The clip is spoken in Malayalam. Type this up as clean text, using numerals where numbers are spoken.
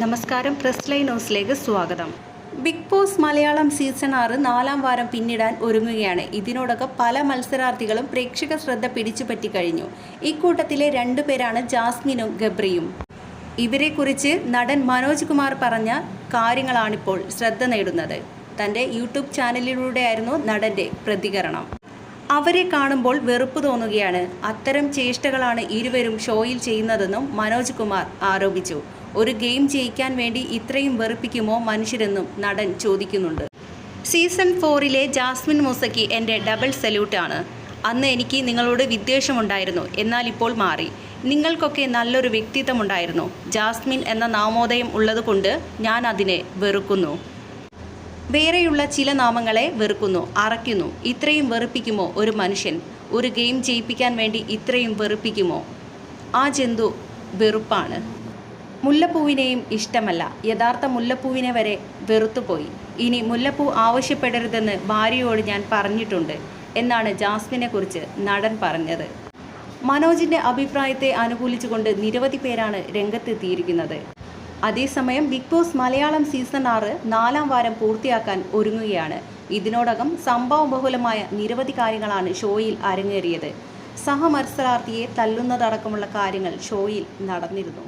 നമസ്കാരം, പ്രസ് ലൈൻ ന്യൂസിലേക്ക് സ്വാഗതം. ബിഗ് ബോസ് മലയാളം സീസൺ 6 4-ാം വാരം പിന്നിടാൻ ഒരുങ്ങുകയാണ്. ഇതിനോടകം പല മത്സരാർത്ഥികളും പ്രേക്ഷക ശ്രദ്ധ പിടിച്ചുപറ്റി കഴിഞ്ഞു. ഇക്കൂട്ടത്തിലെ 2 പേരാണ് ജാസ്മിനും ഗബ്രിയും. ഇവരെക്കുറിച്ച് നടൻ മനോജ് കുമാർ പറഞ്ഞ കാര്യങ്ങളാണിപ്പോൾ ശ്രദ്ധ നേടുന്നത്. തൻ്റെ യൂട്യൂബ് ചാനലിലൂടെയായിരുന്നു നടൻ്റെ പ്രതികരണം. അവരെ കാണുമ്പോൾ വെറുപ്പ് തോന്നുകയാണ്. അത്തരം ചേഷ്ടകളാണ് ഇരുവരും ഷോയിൽ ചെയ്യുന്നതെന്നും മനോജ് കുമാർ ആരോപിച്ചു. ഒരു ഗെയിം ജയിക്കാൻ വേണ്ടി ഇത്രയും വെറുപ്പിക്കുമോ മനുഷ്യരെന്നും നടൻ ചോദിക്കുന്നുണ്ട്. സീസൺ 4-ലെ ജാസ്മിൻ മൂസയ്ക്ക് എൻ്റെ ഡബിൾ സല്യൂട്ടാണ്. അന്ന് എനിക്ക് നിങ്ങളോട് വിദ്വേഷമുണ്ടായിരുന്നു, എന്നാൽ ഇപ്പോൾ മാറി. നിങ്ങൾക്കൊക്കെ നല്ലൊരു വ്യക്തിത്വമുണ്ടായിരുന്നു. ജാസ്മിൻ എന്ന നാമോദയം ഉള്ളതുകൊണ്ട് ഞാൻ അതിനെ വെറുക്കുന്നു. വേറെയുള്ള ചില നാമങ്ങളെ വെറുക്കുന്നു, അറയ്ക്കുന്നു. ഇത്രയും വെറുപ്പിക്കുമോ ഒരു മനുഷ്യൻ? ഒരു ഗെയിം ജയിപ്പിക്കാൻ വേണ്ടി ഇത്രയും വെറുപ്പിക്കുമോ? ആ ജന്തു വെറുപ്പാണ്. മുല്ലപ്പൂവിനെയും ഇഷ്ടമല്ല. യഥാർത്ഥ മുല്ലപ്പൂവിനെ വരെ വെറുത്തുപോയി. ഇനി മുല്ലപ്പൂ ആവശ്യപ്പെടരുതെന്ന് ഭാര്യയോട് ഞാൻ പറഞ്ഞിട്ടുണ്ട് എന്നാണ് ജാസ്മിനെക്കുറിച്ച് നടൻ പറഞ്ഞത്. മനോജിൻ്റെ അഭിപ്രായത്തെ അനുകൂലിച്ചുകൊണ്ട് നിരവധി പേരാണ് രംഗത്തെത്തിയിരിക്കുന്നത്. അതേസമയം ബിഗ് ബോസ് മലയാളം സീസൺ 6 4-ാം വാരം പൂർത്തിയാക്കാൻ ഒരുങ്ങുകയാണ്. ഇതിനോടകം സംഭവബഹുലമായ നിരവധി കാര്യങ്ങളാണ് ഷോയിൽ അരങ്ങേറിയത്. സഹമത്സരാർത്ഥിയെ തല്ലുന്നതടക്കമുള്ള കാര്യങ്ങൾ ഷോയിൽ നടന്നിരുന്നു.